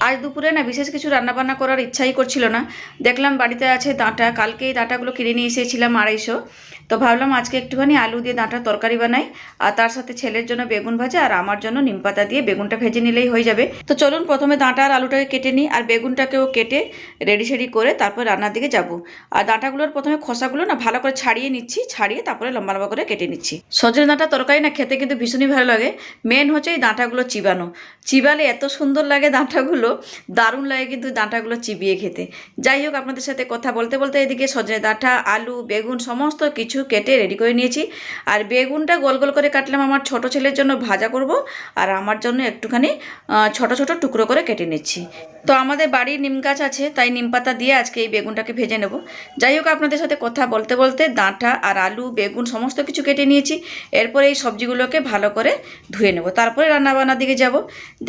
আজ দুপুরে না বিশেষ কিছু রান্নাবান্না করার ইচ্ছাই করছিল না। দেখলাম বাড়িতে আছে ডাঁটা, কালকে এই ডাঁটাগুলো কিনে নিয়ে এসেছিলাম 250। তো ভাবলাম আজকে একটুখানি আলু দিয়ে ডাঁটার তরকারি বানাই, আর তার সাথে ছেলের জন্য বেগুন ভাজা আর আমার জন্য নিমপাতা দিয়ে বেগুনটা ভেজে নিলেই হয়ে যাবে। তো চলুন প্রথমে ডাঁটা আর আলুটাকে কেটে নিই, আর বেগুনটাকেও কেটে রেডি সেডি করে তারপর রান্নার দিকে যাব। আর ডাঁটাগুলোর প্রথমে খোসাগুলো না ভালো করে ছাড়িয়ে নিচ্ছি, ছাড়িয়ে তারপরে লম্বা লম্বা করে কেটে নিচ্ছি। সজনে ডাঁটা তরকারি না খেতে কিন্তু ভীষণই ভালো লাগে। মেন হচ্ছে এই ডাঁটাগুলো চিবানো, চিবালে এত সুন্দর লাগে ডাঁটাগুলো, দারুণ লাগে কিন্তু ডাঁটাগুলো চিবিয়ে খেতে। যাই হোক, আপনাদের সাথে কথা বলতে বলতে এদিকে সজনে ডাঁটা, আলু, বেগুন সমস্ত কিছু কেটে রেডি করে নিয়েছি। আর বেগুনটা গোল গোল করে কাটলাম আমার ছোট ছেলের জন্য ভাজা করব, আর আমার জন্য একটুখানি ছোট ছোট টুকরো করে কেটে নিচ্ছি। তো আমাদের বাড়ির নিম গাছ আছে, তাই নিম পাতা দিয়ে আজকে এই বেগুনটাকে ভেজে নেব। যাই হোক, আপনাদের সাথে কথা বলতে বলতে ডাঁটা আর আলু, বেগুন সমস্ত কিছু কেটে নিয়েছি। এরপরে এই সবজিগুলোকে ভালো করে ধুয়ে নেব, তারপরে রান্নাবান্নার দিকে যাব।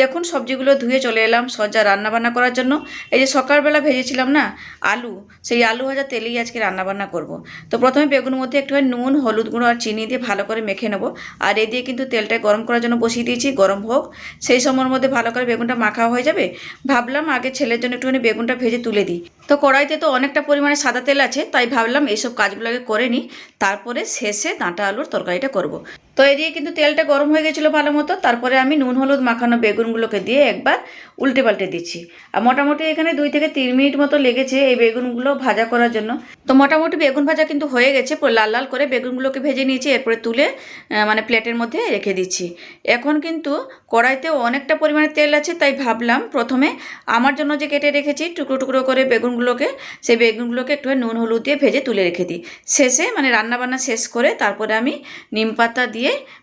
দেখুন সবজিগুলো ধুয়ে চলে এলাম সজ্জা রান্নাবান্না করার জন্য। এই যে সকালবেলা ভেজেছিলাম না আলু, সেই আলু ভাজা তেলেই আজকে রান্নাবান্না করব। তো প্রথমে বেগুনের মধ্যে একটুখানি নুন, হলুদ গুঁড়ো আর চিনি দিয়ে ভালো করে মেখে নেব। আর এই দিয়ে কিন্তু তেলটা গরম করার জন্য বসিয়ে দিয়েছি, গরম হোক। সেই সময়ের মধ্যে ভালো করে বেগুনটা মাখা হয়ে যাবে। ভাবলাম আগে ছেলের জন্য একটুখানি বেগুনটা ভেজে তুলে দিই। তো কড়াইতে তো অনেকটা পরিমাণে সাদা তেল আছে, তাই ভাবলাম এইসব কাজগুলোকে করে নিই, তারপরে শেষে ডাঁটা আলুর তরকারিটা করব। তো এদিকে কিন্তু তেলটা গরম হয়ে গেছিলো ভালো মতো। তারপরে আমি নুন হলুদ মাখানো বেগুনগুলোকে দিয়ে একবার উল্টে পাল্টে দিচ্ছি। আর মোটামুটি এখানে 2 থেকে 3 মিনিট মতো লেগেছে এই বেগুনগুলো ভাজা করার জন্য। তো মোটামুটি বেগুন ভাজা কিন্তু হয়ে গেছে, পুরো লাল লাল করে বেগুনগুলোকে ভেজে নিয়েছি। এরপরে তুলে মানে প্লেটের মধ্যে রেখে দিচ্ছি। এখন কিন্তু কড়াইতেও অনেকটা পরিমাণে তেল আছে, তাই ভাবলাম প্রথমে আমার জন্য যে কেটে রেখেছি টুকরো টুকরো করে বেগুনগুলোকে, সেই বেগুনগুলোকে একটু নুন হলুদ দিয়ে ভেজে তুলে রেখে দিই। শেষে মানে রান্নাবান্না শেষ করে তারপরে আমি নিম পাতা দিয়ে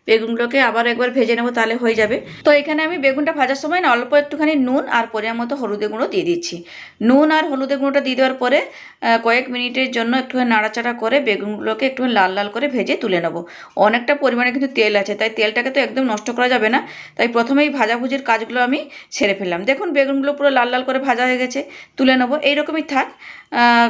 বেগুনগুলোকে আবার একবার ভেজে নেবো, তাহলে হয়ে যাবে। তো এখানে আমি বেগুনটা ভাজার সময় না অল্প একটুখানি নুন আর পরিমাণ মতো হলুদের গুঁড়ো দিয়ে দিচ্ছি। নুন আর হলুদের গুঁড়োটা দিয়ে দেওয়ার পরে কয়েক মিনিটের জন্য একটুখানি নাড়াচাড়া করে বেগুনগুলোকে একটুখানি লাল লাল করে ভেজে তুলে নেবো। অনেকটা পরিমাণে কিন্তু তেল আছে, তাই তেলটাকে তো একদম নষ্ট করা যাবে না। তাই প্রথমেই ভাজাভুজির কাজগুলো আমি সেরে ফেললাম। দেখুন বেগুনগুলো পুরো লাল লাল করে ভাজা হয়ে গেছে, তুলে নেবো। এইরকমই থাক,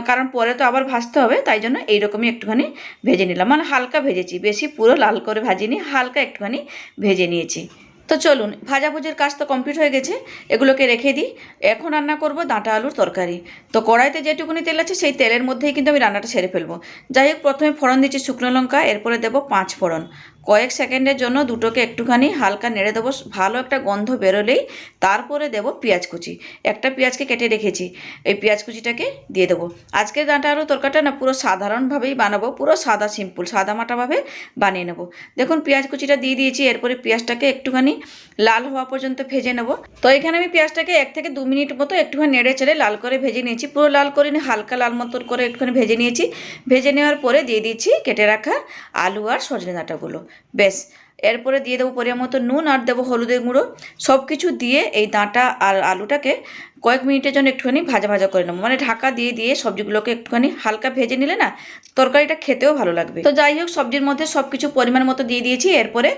কারণ পরে তো আবার ভাজতে হবে, তাই জন্য এইরকমই একটুখানি ভেজে নিলাম। মানে হালকা ভেজেছি, বেশি পুরো লাল করে ভাজিনি, হালকা একটুখানি ভেজে নিয়েছি। তো চলুন, ভাজাভুজির কাজ তো কমপ্লিট হয়ে গেছে, এগুলোকে রেখে দিই। এখন রান্না করব ডাঁটা আলুর তরকারি। তো কড়াইতে যেটুকুনি তেল আছে সেই তেলের মধ্যেই কিন্তু আমি রান্নাটা সেরে ফেলবো। যাই হোক, প্রথমে ফোড়ন দিচ্ছি শুকনো লঙ্কা, এরপরে দেবো 5 ফোড়ন। কয়েক সেকেন্ডের জন্য দুটোকে একটুখানি হালকা নেড়ে দেবো, ভালো একটা গন্ধ বেরোলেই তারপরে দেবো পেঁয়াজ কুচি। একটা পেঁয়াজকে কেটে রেখেছি, এই পেঁয়াজ কুচিটাকে দিয়ে দেবো। আজকের ডাঁটা আলুর তরকারিটা না পুরো সাধারণভাবেই বানাবো, পুরো সাদা সিম্পল সাদামাটাভাবে বানিয়ে নেবো। দেখুন পেঁয়াজ কুচিটা দিয়ে দিয়েছি, এরপরে পেঁয়াজটাকে একটুখানি লাল হওয়া পর্যন্ত ভেজে নেব। তো এখানে আমি পেঁয়াজটাকে 1 থেকে 2 মিনিট মতো একটুখানি নেড়ে চেড়ে লাল করে ভেজে নিয়েছি। পুরো লাল করিনি, হালকা লাল মতন করে একটুখানি ভেজে নিয়েছি। ভেজে নেওয়ার পরে দিয়ে দিচ্ছি কেটে রাখা আলু আর সজনে ডাঁটাগুলো। বেশ, এরপরে দিয়ে দেবো পরিমাণ মতো নুন আর দেবো হলুদের গুঁড়ো। সব কিছু দিয়ে এই ডাঁটা আর আলুটাকে কয়েক মিনিটের জন্য একটুখানি ভাজা ভাজা করে নেবো। মানে ঢাকা দিয়ে দিয়ে সবজিগুলোকে একটুখানি হালকা ভেজে নিলে না তরকারিটা খেতেও ভালো লাগবে। তো যাই হোক, সবজির মধ্যে সব কিছু পরিমাণ মতো দিয়ে দিয়েছি। এরপরে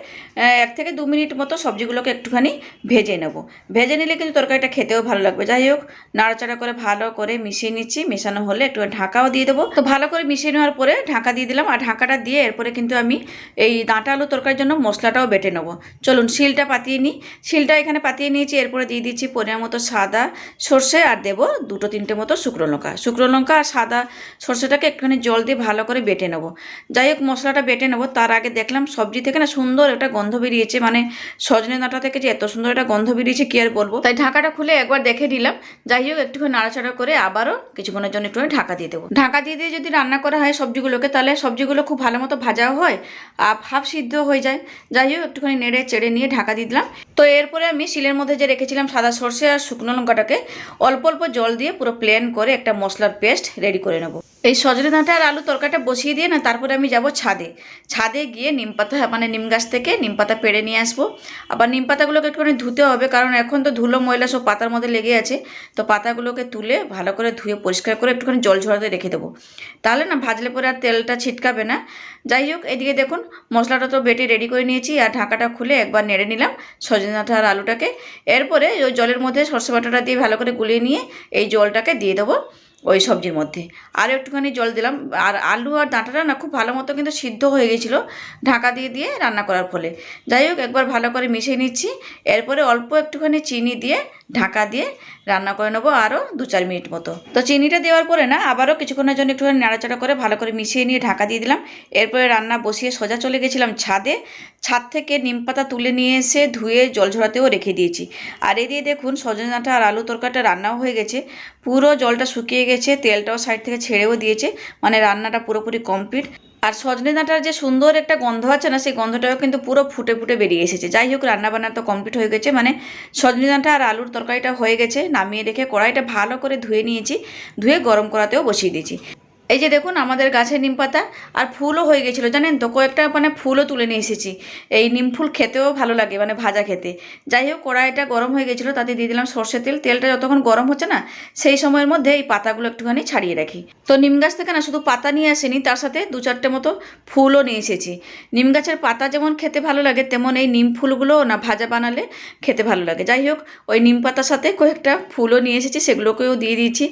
1 থেকে 2 মিনিট মতো সবজিগুলোকে একটুখানি ভেজে নেব। ভেজে নিলে কিন্তু তরকারিটা খেতেও ভালো লাগবে। যাই হোক, নাড়াচাড়া করে ভালো করে মিশিয়ে নিচ্ছি। মেশানো হলে একটু ঢাকাও দিয়ে দেবো। তো ভালো করে মিশিয়ে নেওয়ার পরে ঢাকা দিয়ে দিলাম। আর ঢাকাটা দিয়ে এরপরে কিন্তু আমি এই ডাঁটা আলু তরকারির জন্য মশলাটাও বেটে নেবো। চলুন শিলটা পাতিয়ে নিই। শিলটা এখানে পাতিয়ে নিয়েছি। এরপরে দিয়ে দিচ্ছি পরিমাণ মতো সাদা সর্ষে, আর দেবো 2-3টে মতো শুকনো লঙ্কা। শুকনো লঙ্কা আর সাদা সর্ষেটাকে একটুখানি জল দিয়ে ভালো করে বেটে নেবো। যাই হোক, মশলাটা বেটে নেবো তার আগে দেখলাম সবজি থেকে না সুন্দর একটা গন্ধ বেরিয়েছে। মানে সজনে ডাঁটা থেকে যে এত সুন্দর একটা গন্ধ বেরিয়েছে কি আর বলবো। তাই ঢাকাটা খুলে একবার দেখে নিলাম। যাই হোক, একটুখানি নাড়াচাড়া করে আবারও কিছুক্ষণের জন্য একটুখানি ঢাকা দিয়ে দেবো। ঢাকা দিয়ে দিয়ে যদি রান্না করা হয় সবজিগুলোকে, তাহলে সবজিগুলো খুব ভালো মতো ভাজাও হয় আর হাফ সিদ্ধ হয়ে যায়। যাই হোক, একটুখানি নেড়ে চেড়ে নিয়ে ঢাকা দিয়ে দিলাম। তো এরপরে আমি শিলের মধ্যে যে রেখেছিলাম সাদা সর্ষে আর শুকনো লঙ্কাটাকে অল্প অল্প জল দিয়ে পুরো প্লেন করে একটা মশলার পেস্ট রেডি করে নেবো। এই সজনে ডাঁটা আর আলু তরকারিটা বসিয়ে দিয়ে না তারপরে আমি যাব ছাদে। ছাদে গিয়ে নিম পাতা, মানে নিম গাছ থেকে নিম পাতা পেড়ে নিয়ে আসবো। আবার নিম পাতাগুলোকে একটুখানি ধুতে হবে, কারণ এখন তো ধুলো ময়লা সব পাতার মধ্যে লেগে আছে। তো পাতাগুলোকে তুলে ভালো করে ধুয়ে পরিষ্কার করে একটুখানি জল ঝরাতে রেখে দেবো, তাহলে না ভাজলে পরে আর তেলটা ছিটকাবে না। যাই হোক, এদিকে দেখুন মশলাটা তো বেটে রেডি করে নিয়েছি। আর ঢাকাটা খুলে একবার নেড়ে নিলাম সজনে ডাঁটা আর আলুটাকে। এরপরে ওই জলের মধ্যে সরষে বাটাটা দিয়ে ভালো করে গুলিয়ে নিয়ে এই জলটাকে দিয়ে দেবো। ওই সবজির মধ্যে। আর একটুখানি জল দিলাম। আর আলু আর ডাঁটাটা না খুব ভালো মতো কিন্তু সিদ্ধ হয়ে গেছিলো ঢাকা দিয়ে দিয়ে রান্না করার ফলে। যাই হোক, একবার ভালো করে মিশিয়ে নিচ্ছি। এরপরে অল্প একটুখানি চিনি দিয়ে ঢাকা দিয়ে রান্না করে নেবো আরও 2-4 মিনিট মতো। তো চিনিটা দেওয়ার পরে না আবারও কিছুক্ষণের জন্য একটুখানি নাড়াচাড়া করে ভালো করে মিশিয়ে নিয়ে ঢাকা দিয়ে দিলাম। এরপরে রান্না বসিয়ে সোজা চলে গেছিলাম ছাদে। ছাদ থেকে নিম পাতা তুলে নিয়ে এসে ধুয়ে জল ঝরাতেও রেখে দিয়েছি। আর এদিকে দেখুন সজনে ডাঁটা আর আলু তরকারিটা রান্নাও হয়ে গেছে। পুরো জলটা শুকিয়ে গেছে, তেলটাও সাইড থেকে ছেড়েও দিয়েছে, মানে রান্নাটা পুরোপুরি কমপ্লিট। আর সজনে ডাঁটার যে সুন্দর একটা গন্ধ আছে না, সেই গন্ধটাও কিন্তু পুরো ফুটে ফুটে বেরিয়ে এসেছে। যাই হোক, রান্নাবান্না তো কমপ্লিট হয়ে গেছে, মানে সজনে ডাঁটা আর আলুর তরকারিটা হয়ে গেছে। নামিয়ে রেখে কড়াইটা ভালো করে ধুয়ে নিয়েছি, ধুয়ে গরম করাতেও বসিয়ে দিয়েছি। এই যে দেখুন আমাদের গাছের নিম পাতা, আর ফুলও হয়ে গেছিলো জানেন তো, কয়েকটা মানে ফুলও তুলে নিয়ে এসেছি। এই নিম ফুল খেতেও ভালো লাগে, মানে ভাজা খেতে। যাই হোক, কড়াইটা গরম হয়ে গেছিলো, তাতে দিয়ে দিলাম সর্ষের তেল। তেলটা যতক্ষণ গরম হচ্ছে না, সেই সময়ের মধ্যে এই পাতাগুলো একটুখানি ছাড়িয়ে রাখি। তো নিম গাছ থেকে না শুধু পাতা নিয়ে আসেনি, তার সাথে 2-4টে মতো ফুলও নিয়ে এসেছি। নিম গাছের পাতা যেমন খেতে ভালো লাগে, তেমন এই নিম ফুলগুলোও না ভাজা বানালে খেতে ভালো লাগে। যাই হোক, ওই নিম পাতার সাথে কয়েকটা ফুলও নিয়ে এসেছি, সেগুলোকেও দিয়ে দিয়েছি।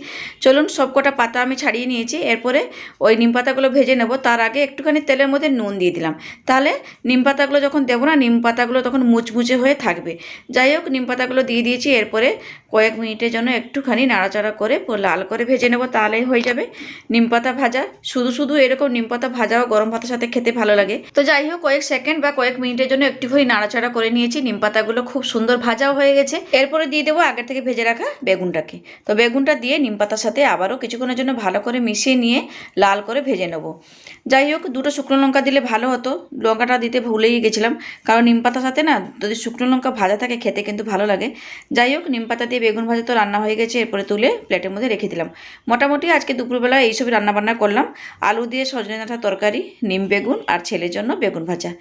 চলুন, সবকটা পাতা আমি ছাড়িয়ে নিয়েছি। এরপরে ওই নিম পাতাগুলো ভেজে নেব। তার আগে একটুখানি তেলের মধ্যে নুন দিয়ে দিলাম, তাহলে নিম পাতাগুলো যখন দেবো না, নিম পাতাগুলো তখন মুচমুচে হয়ে থাকবে। যাই হোক, নিম পাতাগুলো দিয়ে দিয়েছি। এরপরে কয়েক মিনিটের জন্য একটুখানি নাড়াচাড়া করে লাল করে ভেজে নেব, তাহলেই হয়ে যাবে নিম পাতা ভাজা। শুধু শুধু এরকম নিম পাতা ভাজাও গরম ভাতের সাথে খেতে ভালো লাগে। তো যাই হোক, কয়েক সেকেন্ড বা কয়েক মিনিটের জন্য একটুখানি নাড়াচাড়া করে নিয়েছি। নিম পাতাগুলো খুব সুন্দর ভাজাও হয়ে গেছে। এরপরে দিয়ে দেবো আগের থেকে ভেজে রাখা বেগুনটাকে। তো বেগুনটা দিয়ে নিম পাতার সাথে আবারও কিছুক্ষণের জন্য ভালো করে মিশিয়ে নিয়ে লাল করে ভেজে নেব। যাই হোক, 2টো শুকনো লঙ্কা দিলে ভালো হতো, লঙ্কাটা দিতে ভুলেই গেছিলাম, কারণ নিম পাতার সাথে না যদি শুকনো লঙ্কা ভাজা থাকে খেতে কিন্তু ভালো লাগে। যাই হোক, নিম পাতা দিয়ে বেগুন ভাজা তো রান্না হয়ে গেছে। এরপরে তুলে প্লেটের মধ্যে রেখে দিলাম। মোটামুটি আজকে দুপুরবেলা এইসবই রান্নাবান্না করলাম। আলু দিয়ে সজনে ডাঁটা তরকারি, নিম বেগুন আর ছেলের জন্য বেগুন ভাজা।